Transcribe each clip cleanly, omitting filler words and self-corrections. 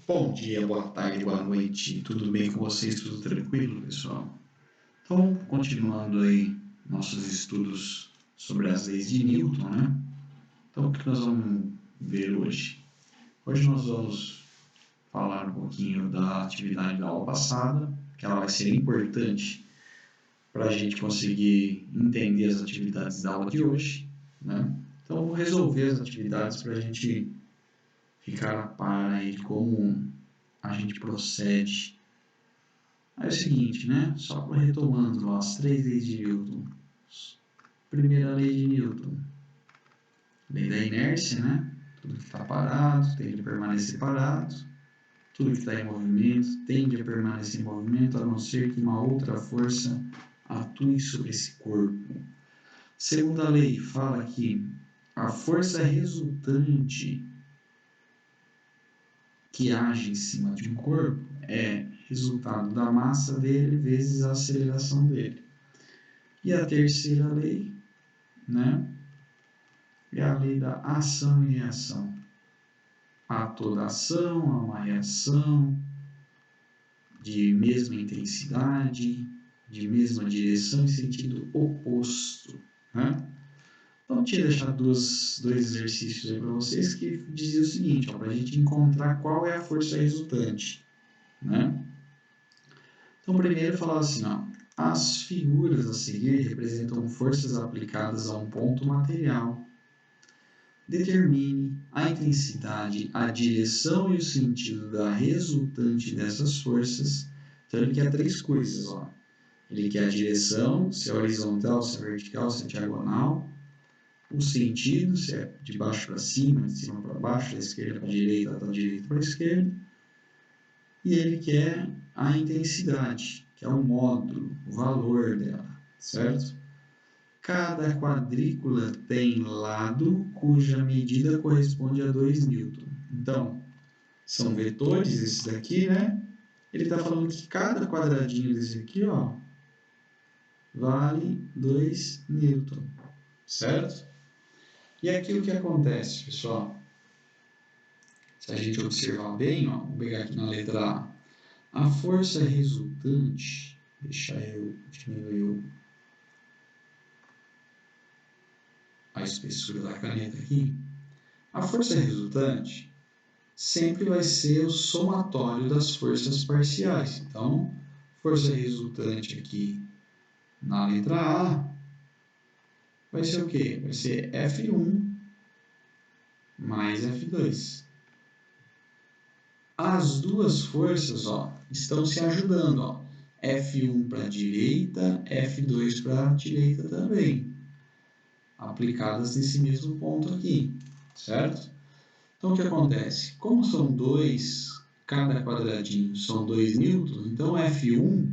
Bom dia, boa tarde, boa noite, tudo bem com vocês? Tudo tranquilo, pessoal? Então, continuando aí nossos estudos sobre as leis de Newton, né? Então, o que nós vamos ver hoje? Hoje nós vamos falar um pouquinho da atividade da aula passada, que ela vai ser importante para a gente conseguir entender as atividades da aula de hoje, né? Então, eu vou resolver as atividades para a gente ficar a par aí de como a gente procede. Aí é o seguinte, né? Só retomando ó, as três leis de Newton. Primeira lei de Newton, lei da inércia, né? Tudo que está parado tende a permanecer parado. Tudo que está em movimento tende a permanecer em movimento, a não ser que uma outra força atue sobre esse corpo. Segunda lei fala que a força resultante que age em cima de um corpo é resultado da massa dele vezes a aceleração dele. E a terceira lei, né, é a lei da ação e reação. Há toda ação, há uma reação de mesma intensidade, de mesma direção e sentido oposto. Né? Então, eu tinha deixado dois exercícios aí para vocês que dizia o seguinte, para a gente encontrar qual é a força resultante. Né? Então, primeiro falava assim, ó, as figuras a seguir representam forças aplicadas a um ponto material. Determine a intensidade, a direção e o sentido da resultante dessas forças. Então, ele quer três coisas, ó. Ele quer a direção, se é horizontal, se é vertical, se é diagonal. O sentido, se é de baixo para cima, de cima para baixo, da esquerda para a direita, da direita para a esquerda. E ele quer a intensidade, que é o módulo, o valor dela, certo? Cada quadrícula tem lado cuja medida corresponde a 2 newton. Então, são vetores esses daqui, né? Ele está falando que cada quadradinho desse aqui, ó, vale 2 newton, certo? E aqui o que acontece, pessoal? Se a gente observar bem, ó, vou pegar aqui na letra A. A força resultante, deixa eu diminuir a espessura da caneta aqui. A força resultante sempre vai ser o somatório das forças parciais. Então, força resultante aqui na letra A vai ser o quê? Vai ser F1 mais F2. As duas forças ó, estão se ajudando. Ó. F1 para a direita, F2 para a direita também. Aplicadas nesse mesmo ponto aqui, certo? Então, o que acontece? Como são dois, cada quadradinho são 2 newtons, então F1,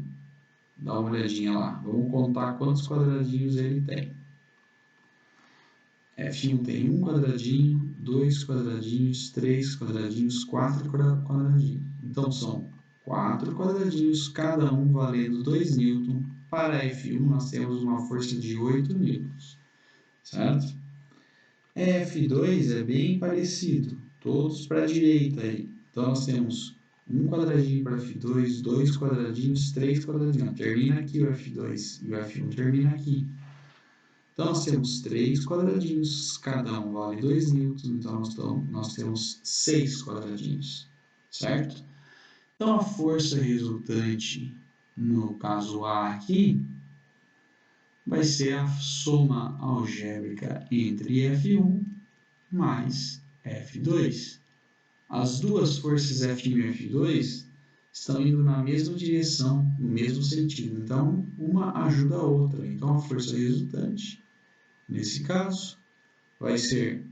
dá uma olhadinha lá, vamos contar quantos quadradinhos ele tem. F1 tem um quadradinho, 2 quadradinhos, 3 quadradinhos, 4 quadradinhos. Então, são 4 quadradinhos, cada um valendo 2 newtons. Para F1, nós temos uma força de 8 newtons, certo? F2 é bem parecido, todos para a direita aí. Então, nós temos um quadradinho para F2, 2 quadradinhos, 3 quadradinhos. Termina aqui o F2 e o F1 termina aqui. Então, nós temos 3 quadradinhos, cada um vale 2 newtons, então nós temos 6 quadradinhos, certo? Então, a força resultante, no caso A aqui, vai ser a soma algébrica entre F1 mais F2. As duas forças F1 e F2 estão indo na mesma direção, no mesmo sentido. Então, uma ajuda a outra. Então, a força resultante, nesse caso, vai ser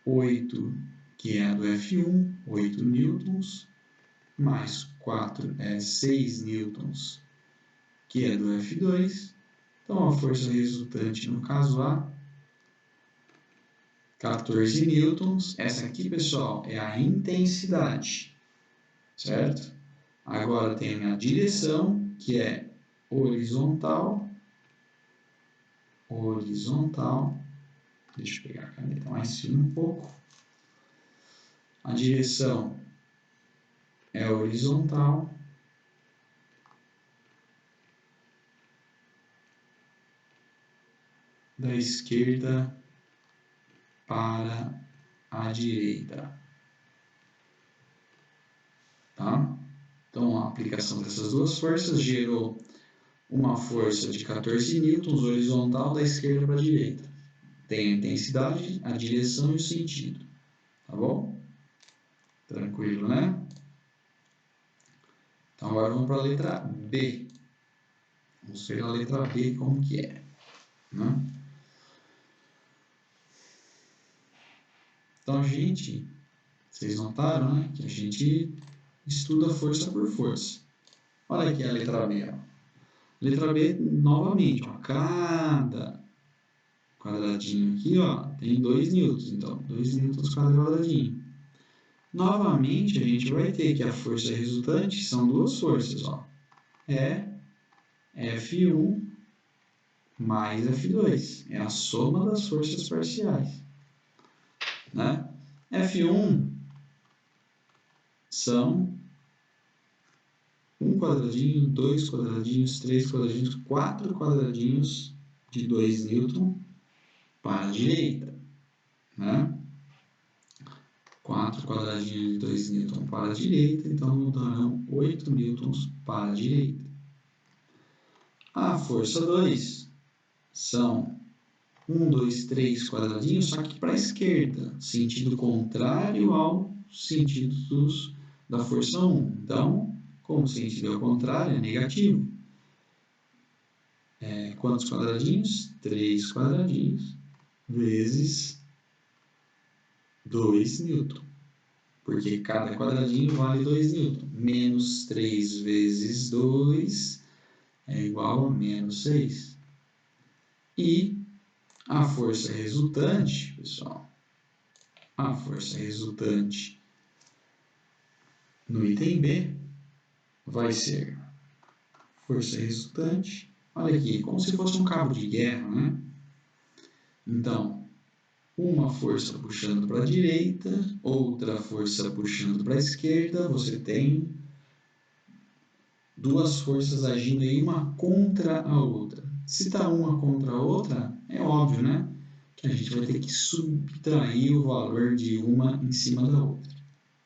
8, que é a do F1, 8 newtons, mais 6 newtons, que é do F2. Então, a força resultante, no caso A, 14 newtons. Essa aqui, pessoal, é a intensidade, certo? Agora tem a direção, que é horizontal. Deixa eu pegar a caneta mais fina um pouco. A direção é horizontal da esquerda para a direita. Tá? Então, a aplicação dessas duas forças gerou uma força de 14 newtons horizontal da esquerda para a direita. Tem a intensidade, a direção e o sentido. Tá bom? Tranquilo, né? Então, agora vamos para a letra B. Vamos ver a letra B como que é. Né? Então, vocês notaram, né? Que a gente estuda força por força. Olha aqui a letra B. Ó. Letra B, novamente, ó, cada quadradinho aqui, ó, tem 2 newtons. Então, 2 newtons cada quadradinho. Novamente, a gente vai ter que a força resultante são duas forças, ó. É F1 mais F2. É a soma das forças parciais. Né? F1 são 1 quadradinho, 2 quadradinhos, 3 quadradinhos, 4 quadradinhos de 2 newton para a direita. Né? 4 quadradinhos de 2 newton para a direita, então darão 8 newtons para a direita. A força 2 são 1, 2, 3 quadradinhos, só que para a esquerda, sentido contrário ao sentido da força 1. Então, como o sentido é o contrário, é negativo. Quantos quadradinhos? 3 quadradinhos vezes 2 newton. Porque cada quadradinho vale 2 newton. Menos 3 vezes 2 é igual a menos 6. E a força resultante, pessoal, a força resultante no item B vai ser força resultante, olha aqui, como se fosse um cabo de guerra, né? Então, uma força puxando para a direita, outra força puxando para a esquerda, você tem duas forças agindo aí uma contra a outra. Se está uma contra a outra, é óbvio, né? Que a gente vai ter que subtrair o valor de uma em cima da outra,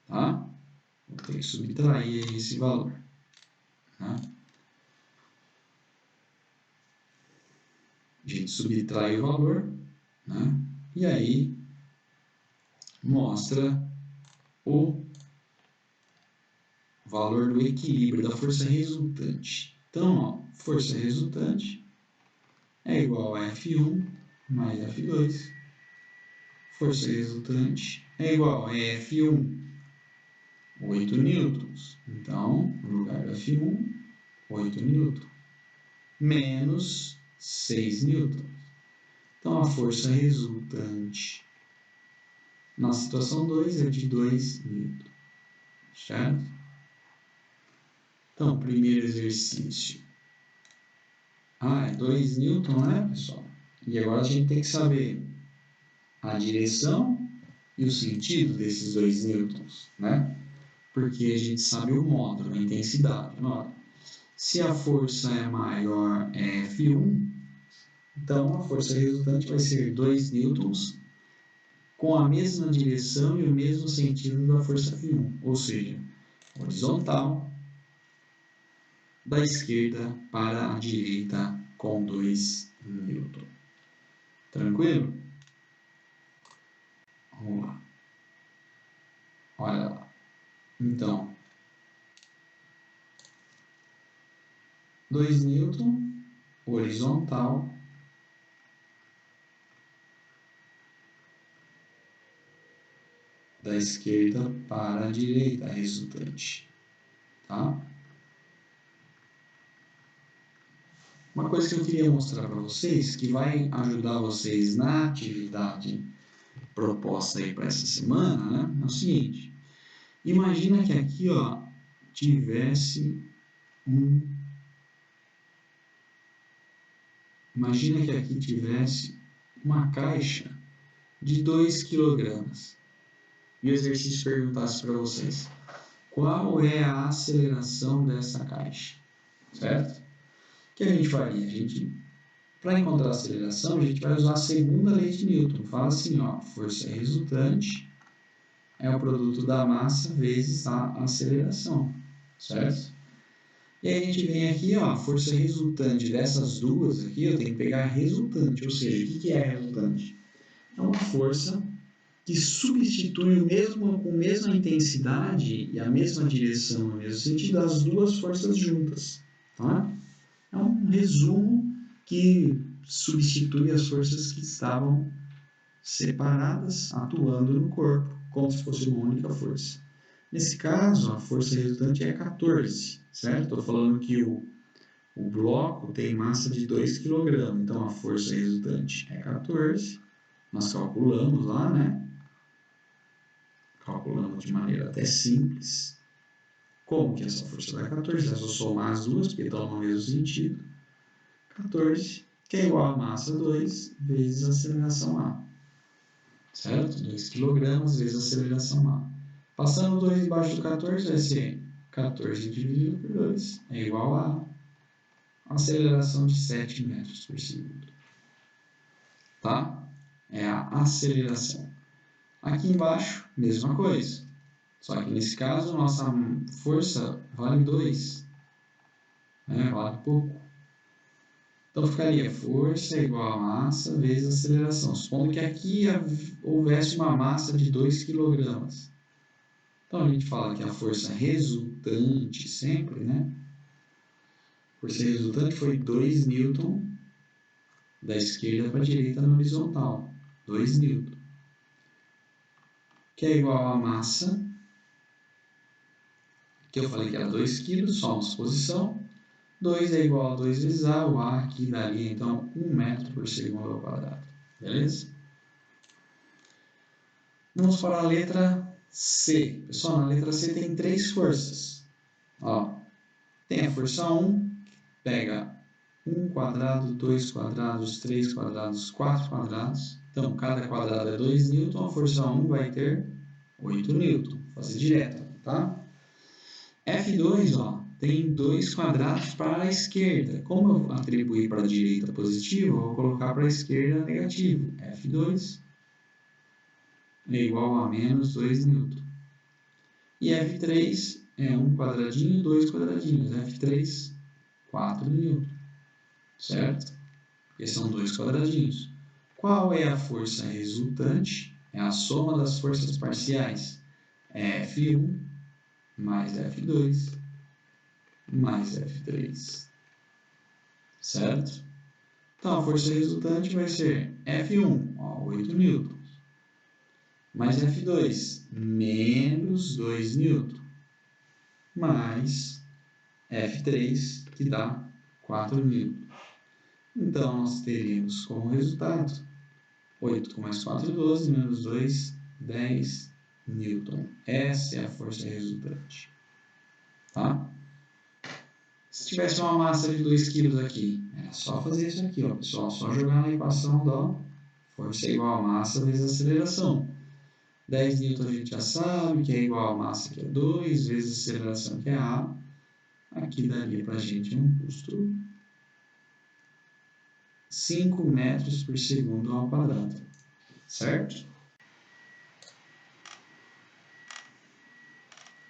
tá? Vou ter que subtrair esse valor, tá? A gente subtrai o valor, né? E aí mostra o valor do equilíbrio da força resultante. Então, ó, força resultante é igual a F1 mais F2. Força resultante é igual a F1, 8 newtons. Então, no lugar do F1, 8 newtons. Menos 6 newtons. Então, a força resultante na situação 2 é de 2 newtons. Certo? Então, primeiro exercício. É 2 newtons, né, pessoal? E agora a gente tem que saber a direção e o sentido desses 2 newtons, né? Porque a gente sabe o módulo, a intensidade. Se a força é maior é F1, então a força resultante vai ser 2 newtons com a mesma direção e o mesmo sentido da força F1, ou seja, horizontal da esquerda para a direita com 2 newtons. Tranquilo? Vamos lá. Olha lá. Então, 2 newton horizontal da esquerda para a direita, resultante. Tá? Uma coisa que eu queria mostrar para vocês, que vai ajudar vocês na atividade proposta aí para essa semana, né? É o seguinte. Imagina que aqui, ó, Imagina que aqui tivesse uma caixa de 2 kg. E o exercício perguntasse para vocês: qual é a aceleração dessa caixa, certo? O que a gente faria? Para encontrar a aceleração, a gente vai usar a segunda lei de Newton. Fala assim, ó, força resultante é o produto da massa vezes a aceleração, certo? E aí a gente vem aqui, ó, a força resultante dessas duas aqui, eu tenho que pegar a resultante, ou seja, o que é a resultante? É uma força que substitui o mesmo, com a mesma intensidade e a mesma direção no mesmo sentido, as duas forças juntas, tá? É um resumo que substitui as forças que estavam separadas, atuando no corpo, como se fosse uma única força. Nesse caso, a força resultante é 14, certo? Estou falando que o bloco tem massa de 2 kg, então a força resultante é 14. Nós calculamos lá, né? Calculamos de maneira até simples. Como que essa força dá 14? É só somar as duas, porque estão no mesmo sentido. 14, que é igual a massa 2 vezes a aceleração A. Certo? 2 kg vezes a aceleração A. Passando 2 embaixo do 14 vai ser 14 dividido por 2 é igual a aceleração de 7 metros por segundo. Tá? É a aceleração. Aqui embaixo, mesma coisa. Só que nesse caso, nossa força vale 2. Né? Vale pouco. Então ficaria força igual a massa vezes aceleração. Supondo que aqui houvesse uma massa de 2 kg. Então a gente fala que a força resultante sempre, né? A força resultante foi 2 newton da esquerda para a direita na horizontal. 2 newton. Que é igual a massa, que eu falei que era 2 kg, só uma suposição. 2 é igual a 2 vezes A, o A aqui daria então 1 metro por segundo ao quadrado. Beleza? Vamos para a letra C. Pessoal, na letra C tem 3 forças. Ó, tem a força 1, que pega 1 quadrado, 2 quadrados, 3 quadrados, 4 quadrados. Então, cada quadrado é 2 newton, a força 1 vai ter 8 newton. Vou fazer direto, tá? F2, ó, tem 2 quadrados para a esquerda. Como eu atribuí para a direita positivo, eu vou colocar para a esquerda negativo. F2 é igual a menos 2 newton. E F3 é 1 quadradinho e 2 quadradinhos. F3, 4 newton. Certo? Porque são 2 quadradinhos. Qual é a força resultante? É a soma das forças parciais. É F1 mais F2 mais F3. Certo? Então, a força resultante vai ser F1, ó, 8 newtons, mais F2, menos 2 newtons, mais F3, que dá 4 newtons. Então, nós teríamos como resultado 8 com mais 4, 12, menos 2, 10 newton. Essa é a força resultante. Tá? Se tivesse uma massa de 2 kg aqui, é só fazer isso aqui, ó, pessoal. Só jogar na equação da força igual a massa vezes a aceleração. 10 newton a gente já sabe que é igual a massa, que é 2, vezes a aceleração, que é A. Aqui daria para a gente um custo 5 metros por segundo ao quadrado. Certo?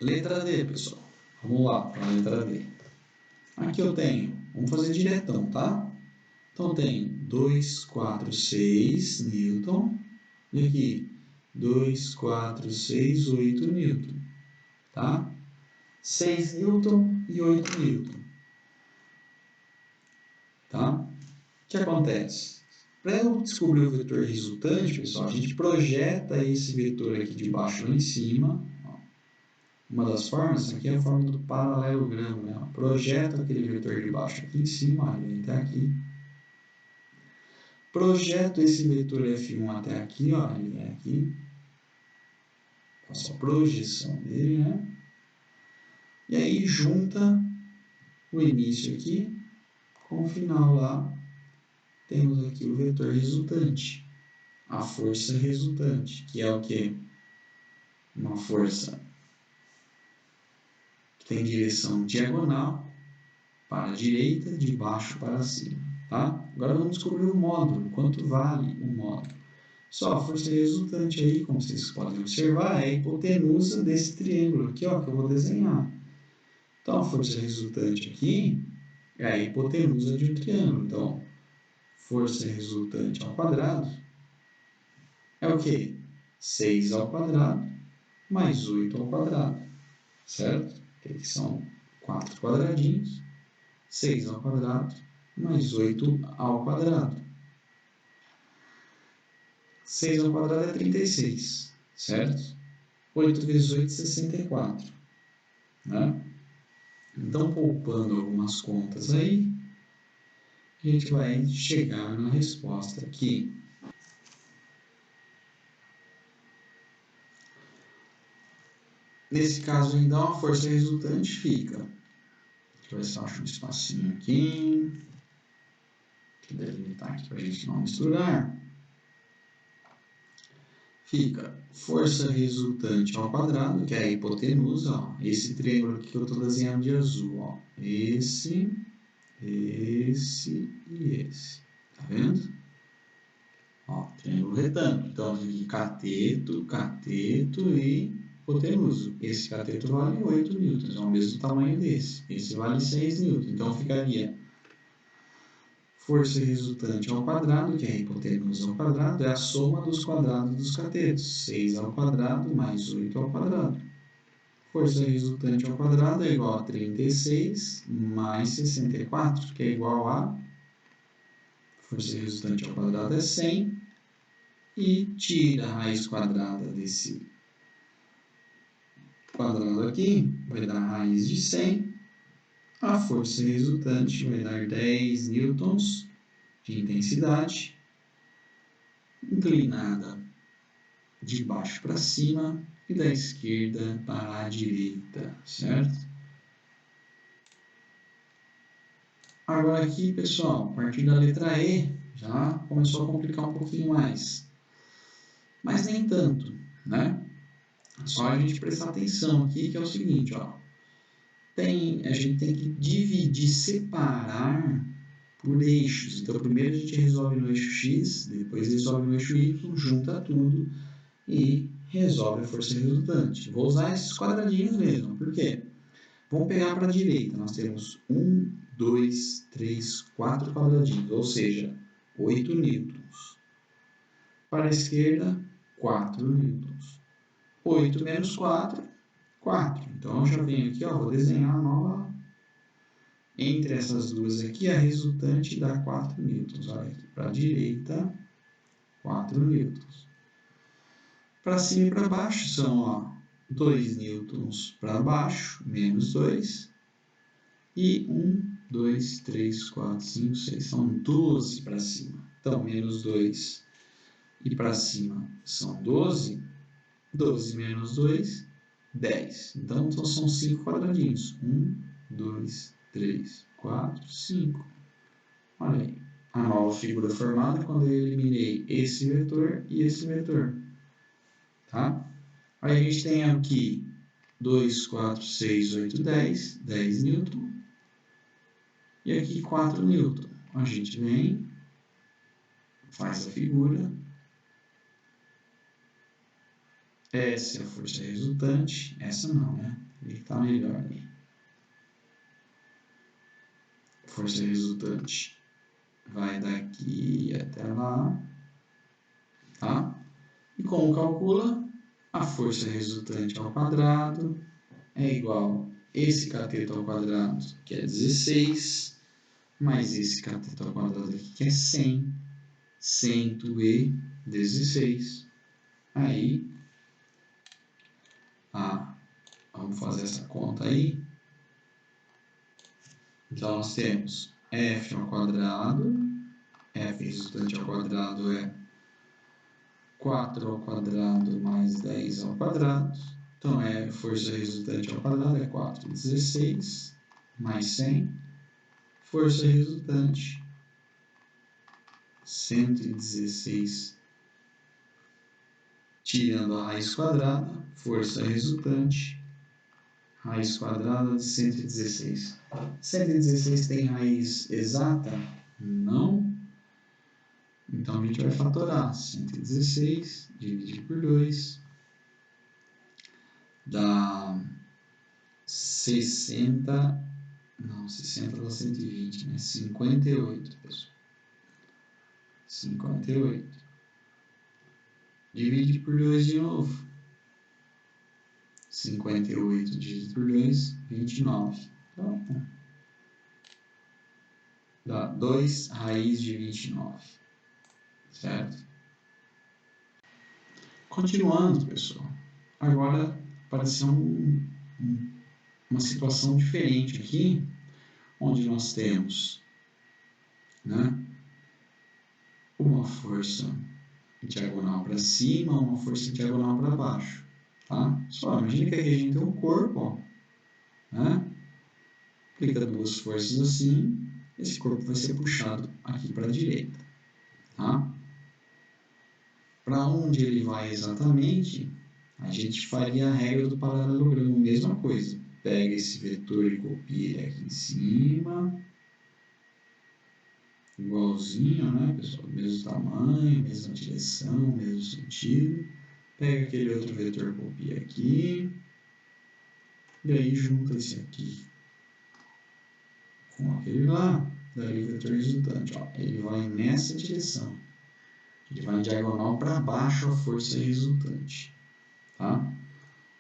Letra D, pessoal. Vamos lá para a letra D. Aqui eu tenho, vamos fazer diretão, tá? Então, eu tenho 2, 4, 6 newton. E aqui, 2, 4, 6, 8 newton. Tá? 6 newton e 8 newton. Tá? O que acontece? Para eu descobrir o vetor resultante, pessoal, a gente projeta esse vetor aqui de baixo lá em cima. Uma das formas, aqui é a forma do paralelogramo, né? Projeta aquele vetor de baixo aqui em cima, ele vem até aqui. Projeto esse vetor F1 até aqui, ó, ele vem aqui. Faço a projeção dele, né? E aí junta o início aqui com o final lá. Temos aqui o vetor resultante, a força resultante, que é o quê? Uma força tem direção diagonal para a direita, de baixo para cima, tá? Agora vamos descobrir o módulo, quanto vale o módulo. Só a força resultante aí, como vocês podem observar, é a hipotenusa desse triângulo aqui, ó, que eu vou desenhar. Então, a força resultante aqui é a hipotenusa de um triângulo. Então, força resultante ao quadrado é o quê? 6 ao quadrado mais 8 ao quadrado, certo? Que aqui são 4 quadradinhos. 6 ao quadrado mais 8 ao quadrado. 6 ao quadrado é 36, certo? 8 vezes 8 é 64, né? Então, poupando algumas contas aí, a gente vai chegar na resposta aqui. Nesse caso, ainda uma força resultante fica. Deixa eu ver se eu acho um espacinho aqui. Que delimitar aqui para a gente não misturar. Fica força resultante ao quadrado, que é a hipotenusa, ó. Esse triângulo aqui que eu estou desenhando de azul, ó. Esse e esse. Tá vendo? Ó, triângulo retângulo. Então, aqui cateto, cateto e hipotenusa. Esse cateto vale 8 newtons, é o mesmo tamanho desse. Esse vale 6 newtons. Então, ficaria força resultante ao quadrado, que é a hipotenusa ao quadrado, é a soma dos quadrados dos catetos. 6 ao quadrado mais 8 ao quadrado. Força resultante ao quadrado é igual a 36 mais 64, que é igual a... Força resultante ao quadrado é 100. E tira a raiz quadrada desse quadrado aqui, vai dar a raiz de 100. A força resultante vai dar 10 newtons de intensidade, inclinada de baixo para cima e da esquerda para a direita, certo? Agora aqui, pessoal, a partir da letra E, já começou a complicar um pouquinho mais. Mas nem tanto, né? Só a gente prestar atenção aqui, que é o seguinte, ó. A gente tem que dividir, separar por eixos. Então, primeiro a gente resolve no eixo X, depois resolve no eixo Y, junta tudo e resolve a força resultante. Vou usar esses quadradinhos mesmo. Por quê? Vamos pegar para a direita. Nós temos 1, 2, 3, 4 quadradinhos, ou seja, 8 newtons. Para a esquerda, 4 newtons. 8 menos 4, 4. Então, eu já venho aqui, ó, vou desenhar a nova. Entre essas duas aqui, a resultante dá 4 newtons. Olha aqui, para a direita, 4 newtons. Para cima e para baixo são, ó, 2 newtons para baixo, menos 2. E 1, 2, 3, 4, 5, 6. São 12 para cima. Então, menos 2 e para cima são 12. 12 menos 2, 10. Então, são 5 quadradinhos. 1, 2, 3, 4, 5. Olha aí. A nova figura formada quando eu eliminei esse vetor e esse vetor. Tá? Aí a gente tem aqui 2, 4, 6, 8, 10. 10 newton. E aqui 4 newton. A gente vem, faz a figura. Essa é a força resultante. Essa não, né? Ele está melhor ali. Força resultante vai daqui até lá, tá? E como calcula? A força resultante ao quadrado é igual a esse cateto ao quadrado, que é 16, mais esse cateto ao quadrado aqui, que é 100, 116. Aí, vamos fazer essa conta aí. Então, nós temos F ao quadrado, F resultante ao quadrado é 4 ao quadrado mais 10 ao quadrado. Então, força resultante ao quadrado é 4, 16, mais 100. Força resultante, 116, tirando a raiz quadrada. Força resultante, raiz quadrada de 116. 116 tem raiz exata? Não. Então, a gente vai fatorar 116 dividido por 2 dá 60 dá 120, né? 58, pessoal. 58. Divide por 2 de novo. 58 dividido por 2, 29. Então, dá 2 raiz de 29. Certo? Continuando, pessoal. Agora apareceu uma situação diferente aqui, onde nós temos, né, uma força diagonal para cima, uma força diagonal para baixo. Tá? Só imagina que aqui a gente tem um corpo, ó, né? Aplica duas forças assim, esse corpo vai ser puxado aqui para a direita. Tá? Para onde ele vai exatamente, a gente faria a regra do paralelogramo, mesma coisa. Pega esse vetor e copia ele aqui em cima, igualzinho, né, pessoal? Mesmo tamanho, mesma direção, mesmo sentido. Pega aquele outro vetor, copia aqui, e aí junta esse aqui com aquele lá, daí o vetor resultante. Ó, ele vai nessa direção. Ele vai em diagonal para baixo a força resultante. Tá?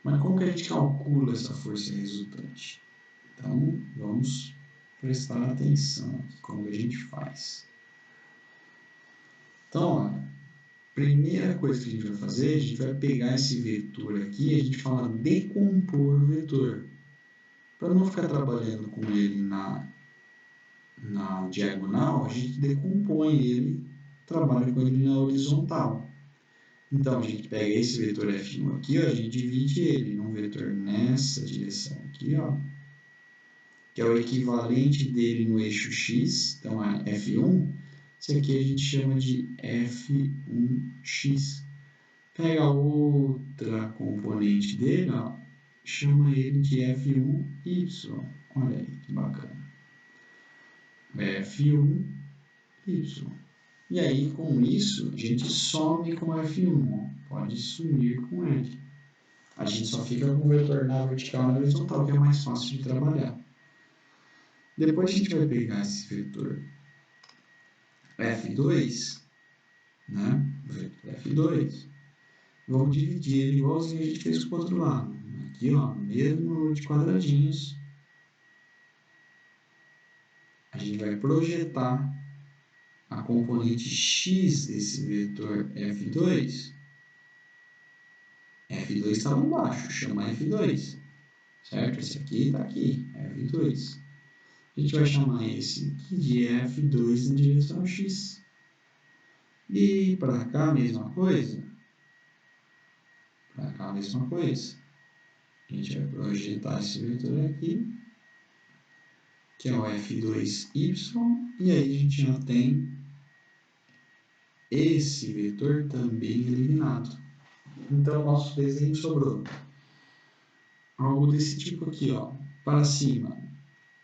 Mas como que a gente calcula essa força resultante? Então, vamos prestar atenção aqui como a gente faz. Então, olha, primeira coisa que a gente vai fazer, a gente vai pegar esse vetor aqui, a gente fala decompor o vetor. Para não ficar trabalhando com ele na diagonal, a gente decompõe ele, trabalha com ele na horizontal. Então, a gente pega esse vetor F1 aqui, ó, a gente divide ele num vetor nessa direção aqui, ó, que é o equivalente dele no eixo X, então é F1, esse aqui a gente chama de F1x. Pega outra componente dele, ó, chama ele de F1y, olha aí que bacana. F1y. E aí, com isso, a gente some com F1, ó. Pode sumir com ele. A gente só fica com o vetor na vertical e na horizontal, que é mais fácil de trabalhar. Depois a gente vai pegar esse vetor F2, né? Vetor F2. Vamos dividir ele igualzinho a gente fez com o outro lado. Aqui, ó, mesmo número de quadradinhos. A gente vai projetar a componente x desse vetor F2. F2 está lá embaixo, chama F2. Certo? Esse aqui está aqui, F2. A gente vai chamar esse aqui de F2 na direção x. E para cá a mesma coisa. Para cá a mesma coisa. A gente vai projetar esse vetor aqui, que é o F2y, e aí a gente já tem esse vetor também eliminado. Então, nosso desenho sobrou algo desse tipo aqui, ó, para cima,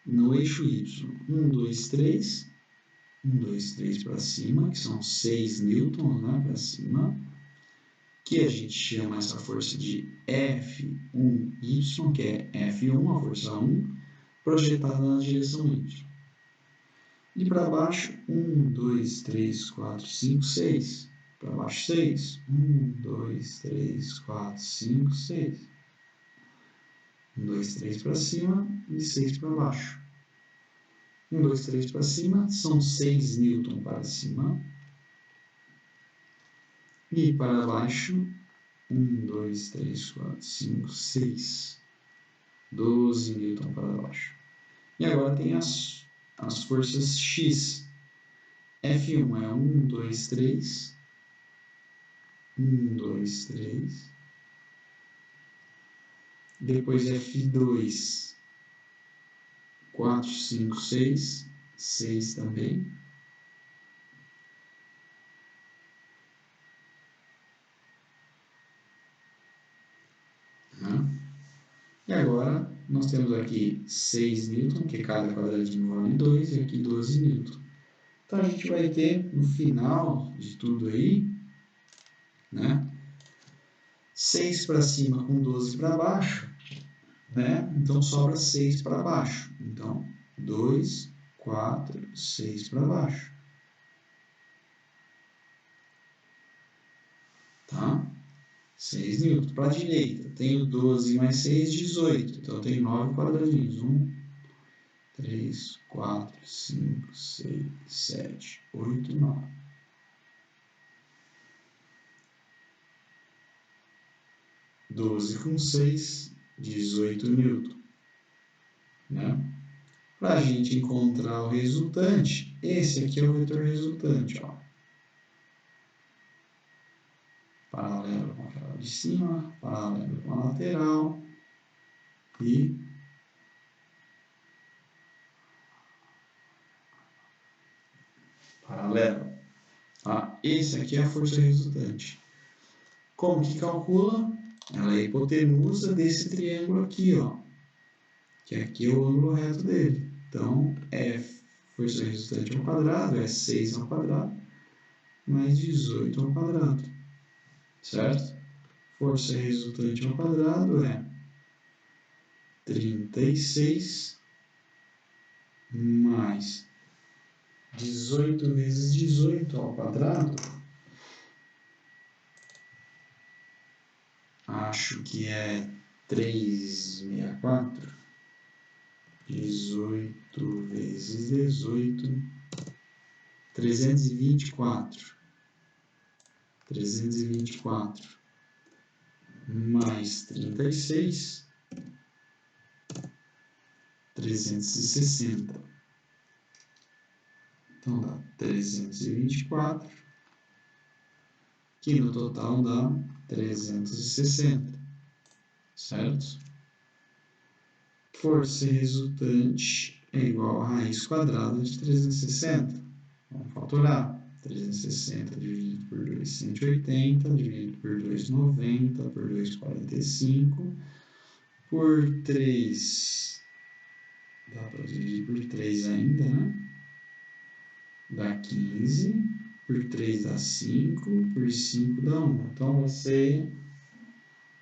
no eixo y, 1, 2, 3, 1, 2, 3 para cima, que são 6 newtons, né, para cima, que a gente chama essa força de F1y, que é F1, a força 1, projetada na direção y. E para baixo, 1, 2, 3, 4, 5, 6. Para baixo, 6. 1, 2, 3, 4, 5, 6. 1, 2, 3 para cima e 6 para baixo. 1, 2, 3 para cima, são 6 newton para cima. E para baixo, 1, 2, 3, 4, 5, 6. 12 newton para baixo. E agora tem as forças X. F1 é 1, 2, 3. 1, 2, 3. Depois F2, 4, 5, 6. 6 também. E agora, nós temos aqui 6 newton, que cada quadradinho vale 2, e aqui 12 newton. Então, a gente vai ter, no final de tudo aí, né, 6 para cima com 12 para baixo, né? Então, sobra 6 para baixo. Então, 2, 4, 6 para baixo. Tá? 6 newton. Para a direita, tenho 12 mais 6, 18. Então, eu tenho 9 quadradinhos. 1, 3, 4, 5, 6, 7, 8, 9. 12 com 6, 18 newton. Né? Para a gente encontrar o resultante, esse aqui é o vetor resultante. Ó. Paralelo com aquela de cima, paralelo com a lateral e paralelo. Tá? Esse aqui é a força resultante. Como que calcula? Ela é a hipotenusa desse triângulo aqui, ó, que aqui é o ângulo reto dele. Então, força resultante ao quadrado é 6 ao quadrado mais 18 ao quadrado, certo? Força resultante ao quadrado é 36 mais 18 vezes 18 ao quadrado. Acho que é 364. 18 vezes 18. 324. 324 mais 36. 360. Então dá 324, que no total dá 360, certo? Força resultante é igual a raiz quadrada de 360. Vamos fatorar. 360 dividido por 2, 180, dividido por 2, 90, por 2, 45, por 3, dá para dividir por 3 ainda, né? Dá 15, por 3 dá 5, por 5 dá 1. Então, vai ser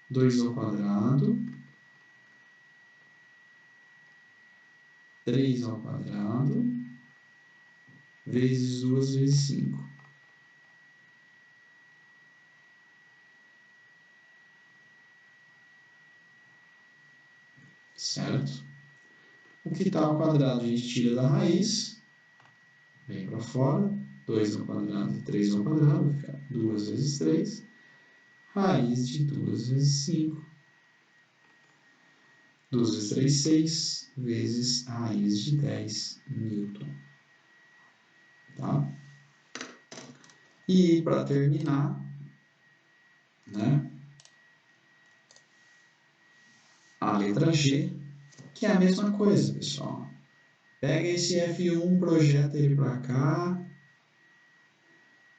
2 ao quadrado, 3 ao quadrado, vezes 2 vezes 5. Certo? O que está ao quadrado a gente tira da raiz, vem para fora, 2 ao quadrado e 3 ao quadrado, vai ficar 2 vezes 3, raiz de 2 vezes 5. 2 vezes 3, 6, vezes a raiz de 10 newton. Tá? E para terminar, né, a letra G, que é a mesma coisa, pessoal. Pega esse F1, projeta ele para cá,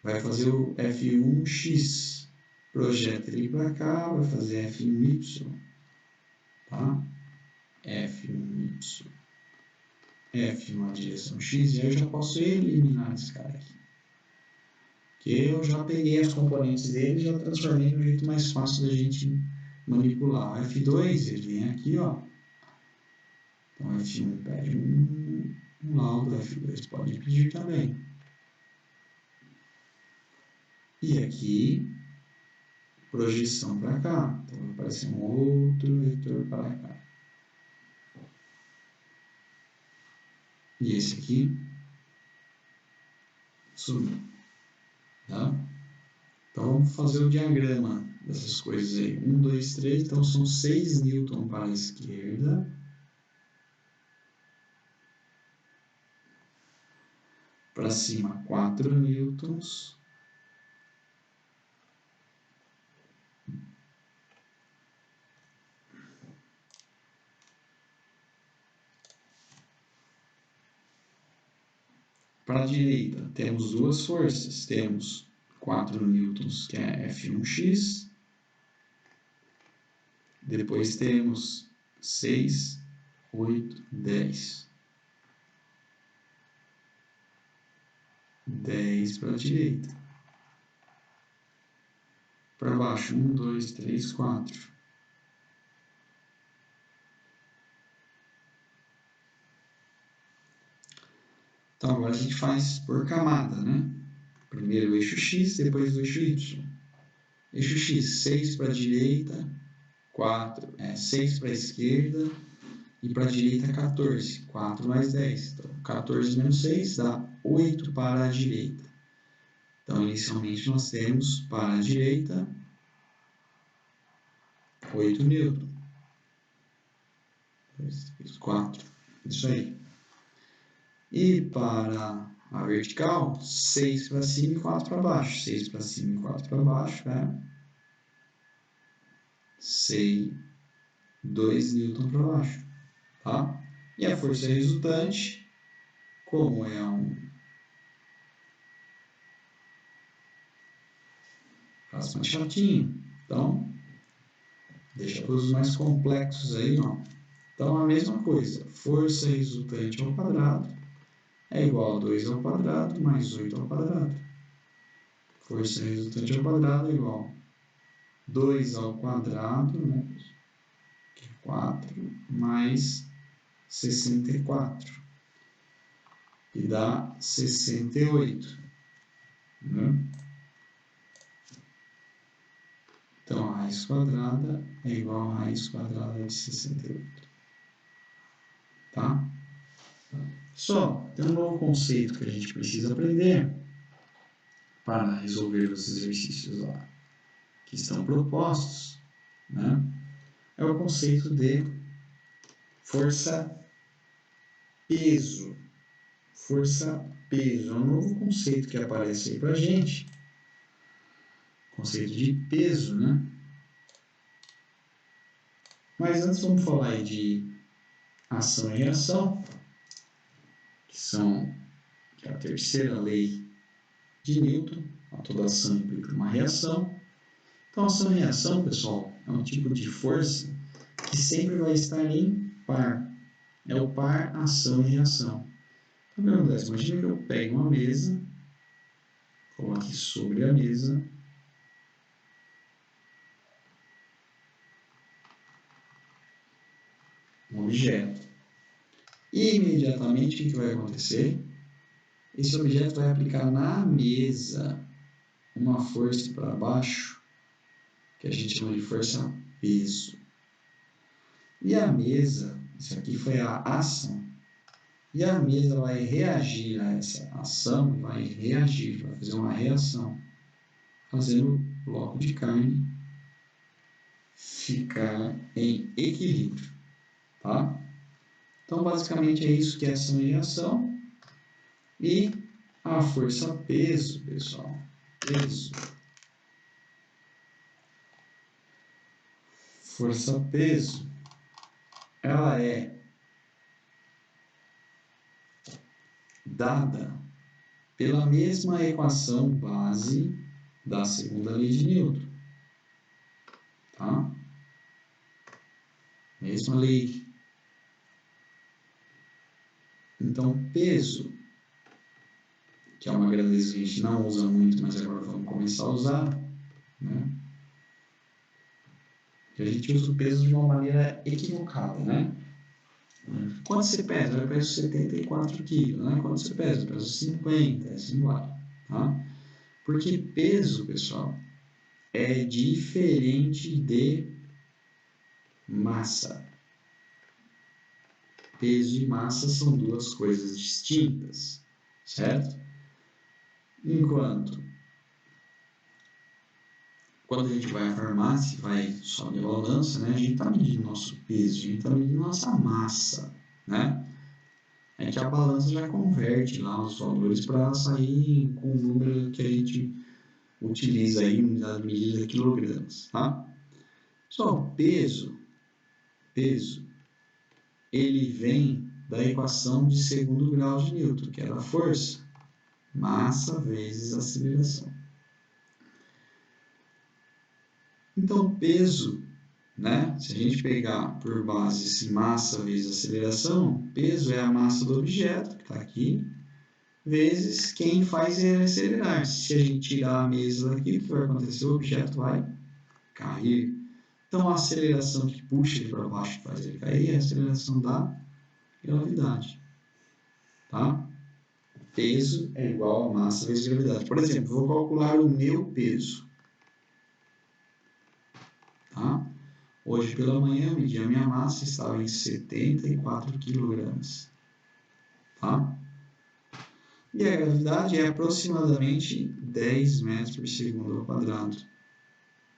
vai fazer o F1x, projeta ele para cá, vai fazer F1y, tá? F1y, F na direção x, e aí eu já posso eliminar esse cara aqui. Que eu já peguei as componentes dele e já transformei no jeito mais fácil da gente manipular. O F2, ele vem aqui, ó. Então, F1 pede um laudo, F2 pode pedir também. E aqui, projeção para cá. Então, vai aparecer um outro vetor para cá. E esse aqui sumiu. Tá? Então, vamos fazer o diagrama dessas coisas aí. 1, 2, 3. Então, são 6 newton para a esquerda. Para cima, 4 newtons. Para a direita, temos duas forças. Temos 4 newtons, que é F1x. Depois temos 6, 8, 10. 10 para a direita. Para baixo, 1, 2, 3, 4. Então, agora a gente faz por camada, né? Primeiro o eixo X, depois o eixo Y. Eixo X, 6 para a direita, 6 para a esquerda e para a direita 14. 4 mais 10. Então, 14 menos 6 dá 8 para a direita. Então, inicialmente nós temos para a direita 8 newton. 2, 3, 4. Isso aí. E para a vertical, 6 para cima e 4 para baixo. 6 para cima e 4 para baixo, né? 6, 2 newton para baixo, tá? E a força resultante, como é faço mais chatinho, então, deixa para os mais complexos aí, ó. Então, a mesma coisa, força resultante ao quadrado é igual a 2 ao quadrado mais 8 ao quadrado. Força resultante ao quadrado é igual a 2 ao quadrado, né? 4 mais 64. E dá 68. Né? Então, a raiz quadrada é igual a raiz quadrada de 68. Tá? Só, tem um novo conceito que a gente precisa aprender para resolver os exercícios lá que estão propostos, né? É o conceito de força-peso. Força-peso é um novo conceito que aparece aí para a gente. Conceito de peso, né? Mas antes vamos falar aí de ação e reação, que é a terceira lei de Newton. A toda ação implica uma reação. Então, ação e reação, pessoal, é um tipo de força que sempre vai estar em par. É o par ação e reação. Então, o que acontece? Imagina que eu pego uma mesa, coloque sobre a mesa um objeto. E imediatamente o que vai acontecer? Esse objeto vai aplicar na mesa uma força para baixo, que a gente chama de força-peso. E a mesa, isso aqui foi a ação, e a mesa vai reagir a essa ação, vai fazer uma reação, fazendo o bloco de carne ficar em equilíbrio, tá? Então, basicamente é isso que é ação e reação. E a força-peso, pessoal, força-peso, ela é dada pela mesma equação base da segunda lei de Newton, tá? Mesma lei. Então, peso, que é uma grandeza que a gente não usa muito, mas agora vamos começar a usar, né? Que a gente usa o peso de uma maneira equivocada, né? Quanto você pesa? Eu peso 74 quilos, né? Quanto você pesa? Eu peso 50, assim vai, tá? Porque peso, pessoal, é diferente de massa. Peso e massa são duas coisas distintas, certo? Enquanto, quando a gente vai à farmácia, sobe a balança, né? A gente está medindo nosso peso, a gente está medindo nossa massa, né? É que a balança já converte lá os valores para sair com o número que a gente utiliza aí, unidade de medida de quilogramas, tá? Só o peso, ele vem da equação de segundo grau de Newton, que é da força, massa vezes aceleração. Então, peso né? Se a gente pegar por base massa vezes aceleração, peso é a massa do objeto, que está aqui, vezes quem faz ele acelerar. Se a gente tirar a mesa daqui, o que vai acontecer? O objeto vai cair. Então, a aceleração que puxa ele para baixo, que faz ele cair, é a aceleração da gravidade. Tá? Peso é igual a massa vezes gravidade. Por exemplo, vou calcular o meu peso. Tá? Hoje pela manhã eu medi a minha massa, estava em 74 kg. Tá? E a gravidade é aproximadamente 10 metros por segundo ao quadrado.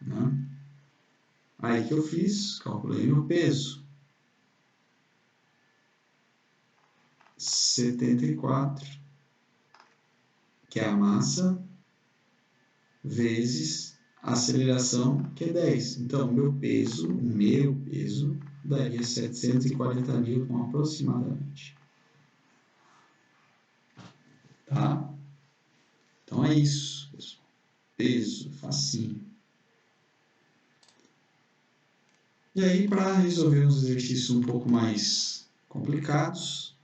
Né? Aí que eu fiz, calculei meu peso. 74, que é a massa, vezes a aceleração, que é 10. Então, o meu peso daria 740 Newton aproximadamente. Tá? Então, é isso, pessoal. Peso, facinho. E aí, para resolver uns exercícios um pouco mais complicados,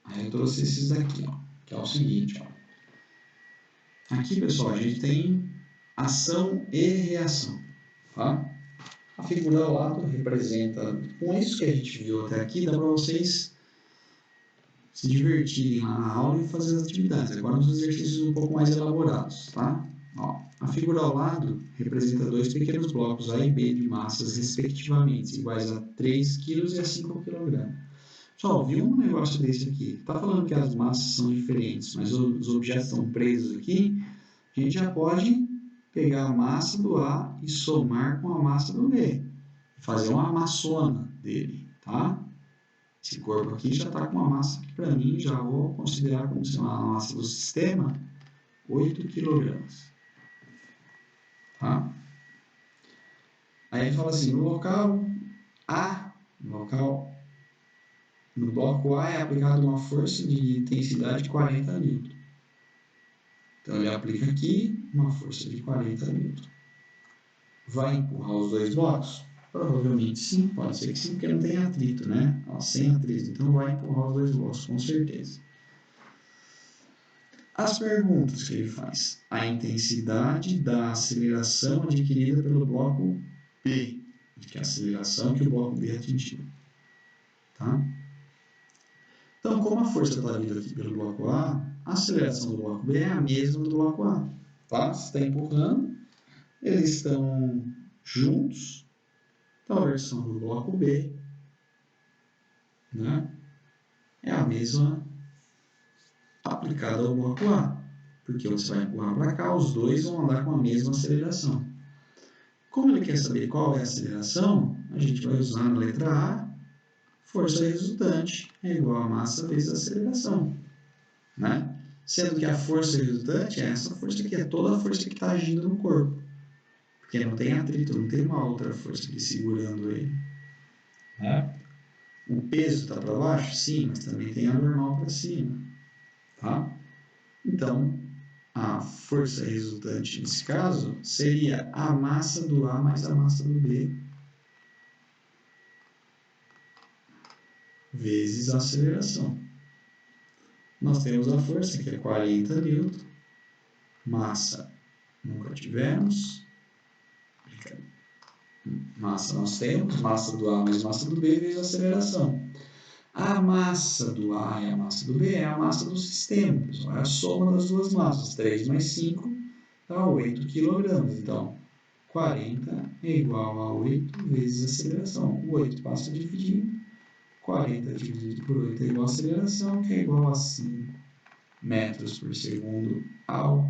aí eu trouxe esses daqui, ó, que é o seguinte, ó. Aqui, pessoal, a gente tem ação e reação, tá? A figura ao lado representa, com isso que a gente viu até aqui, dá para vocês se divertirem lá na aula e fazer as atividades. Agora, uns exercícios um pouco mais elaborados, tá? Ó, a figura ao lado representa dois pequenos blocos A e B de massas, respectivamente, iguais a 3 kg e a 5 kg. Pessoal, viu um negócio desse aqui? Está falando que as massas são diferentes, mas os objetos estão presos aqui. A gente já pode pegar a massa do A e somar com a massa do B. Fazer uma massona dele, tá? Esse corpo aqui já está com uma massa que, para mim, já vou considerar como sendo uma massa do sistema 8 kg. Tá? Aí ele fala assim, no local A, no bloco A é aplicada uma força de intensidade de 40 N. Então ele aplica aqui uma força de 40 N. Vai empurrar os dois blocos? Provavelmente sim, pode ser que sim, porque não tem atrito, né? Ó, sem atrito, então vai empurrar os dois blocos, com certeza. As perguntas que ele faz. A intensidade da aceleração adquirida pelo bloco B, que é a aceleração que o bloco B atingiu. Tá? Então, como a força está vindo aqui pelo bloco A, a aceleração do bloco B é a mesma do bloco A. Tá? Você está empurrando, eles estão juntos. Então, a versão do bloco B, né, é a mesma aplicada ao bloco A. Porque você vai empurrar para cá, os dois vão andar com a mesma aceleração. Como ele quer saber qual é a aceleração, a gente vai usar na letra A, força resultante é igual a massa vezes a aceleração. Né? Sendo que a força resultante é essa força aqui, é toda a força que está agindo no corpo. Porque não tem atrito, não tem uma outra força aqui segurando ele. Né? O peso está para baixo? Sim, mas também tem a normal para cima. Tá? Então, a força resultante nesse caso seria a massa do A mais a massa do B vezes a aceleração. Nós temos a força, que é 40 N, massa nunca tivemos, massa nós temos, massa do A mais massa do B vezes a aceleração. A massa do A e a massa do B é a massa do sistema, pessoal, é a soma das duas massas, 3 mais 5 dá 8 kg. Então, 40 é igual a 8 vezes a aceleração. O 8 passa dividindo. 40 dividido por 8 é igual a aceleração, que é igual a 5 metros por segundo ao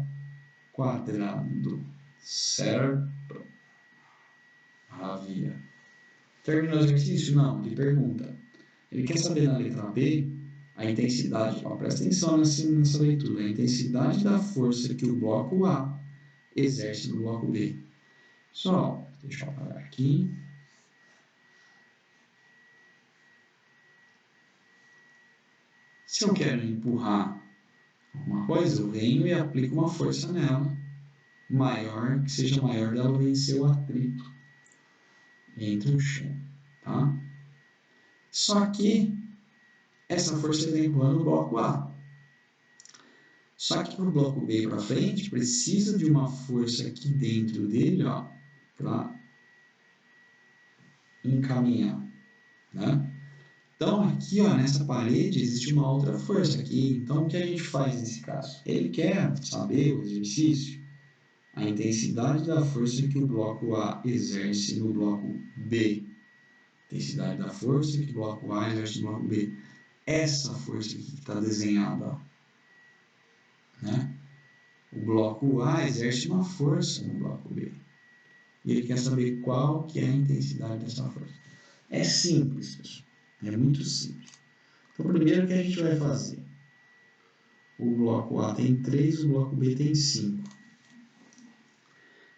quadrado. Certo? Maravilha. Terminou o exercício? Não. Ele pergunta. Ele quer saber na letra B a intensidade. Ó, presta atenção nessa leitura. A intensidade da força que o bloco A exerce no bloco B. Só, deixa eu apagar aqui. Se eu quero empurrar alguma coisa, eu venho e aplico uma força nela, maior, que seja maior dela vencer o atrito. entre o chão, tá? Só que essa força está empurrando o bloco A. Só que para o bloco B para frente, precisa de uma força aqui dentro dele, ó, para encaminhar, né? Então, aqui, ó, nessa parede, existe uma outra força aqui. Então, o que a gente faz nesse caso? Ele quer saber, o exercício, a intensidade da força que o bloco A exerce no bloco B. Intensidade da força que o bloco A exerce no bloco B. Essa força aqui que está desenhada, ó, né? O bloco A exerce uma força no bloco B. E ele quer saber qual que é a intensidade dessa força. É simples, pessoal. É muito simples. Então, primeiro, o que a gente vai fazer? O bloco A tem 3, o bloco B tem 5.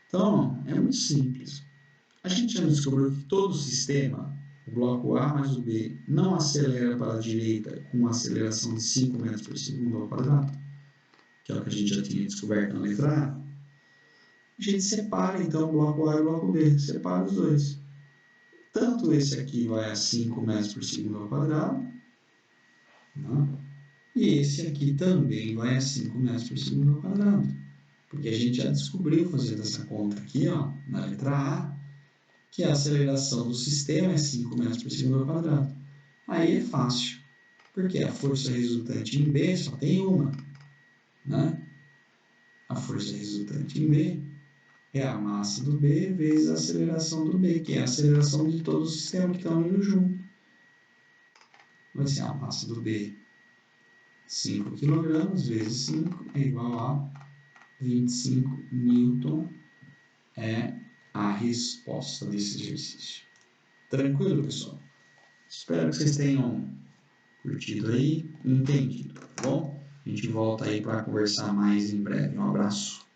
Então, é muito simples. A gente já descobriu que todo sistema, o bloco A mais o B, não acelera para a direita com uma aceleração de 5 metros por segundo ao quadrado, que é o que a gente já tinha descoberto na letra A. A gente separa, então, o bloco A e o bloco B. Separa os dois. Tanto esse aqui vai a 5 metros por segundo ao quadrado, né? E esse aqui também vai a 5 metros por segundo ao quadrado. Porque a gente já descobriu, fazendo essa conta aqui, ó, na letra A, que a aceleração do sistema é 5 metros por segundo ao quadrado. Aí é fácil, porque a força resultante em B só tem uma, né? A força resultante em B é a massa do B vezes a aceleração do B, que é a aceleração de todo o sistema que estão indo junto. Vai ser a massa do B, 5 kg vezes 5 é igual a 25 newton, é a resposta desse exercício. Tranquilo, pessoal? Espero que vocês tenham curtido aí e entendido, tá bom? A gente volta aí para conversar mais em breve. Um abraço.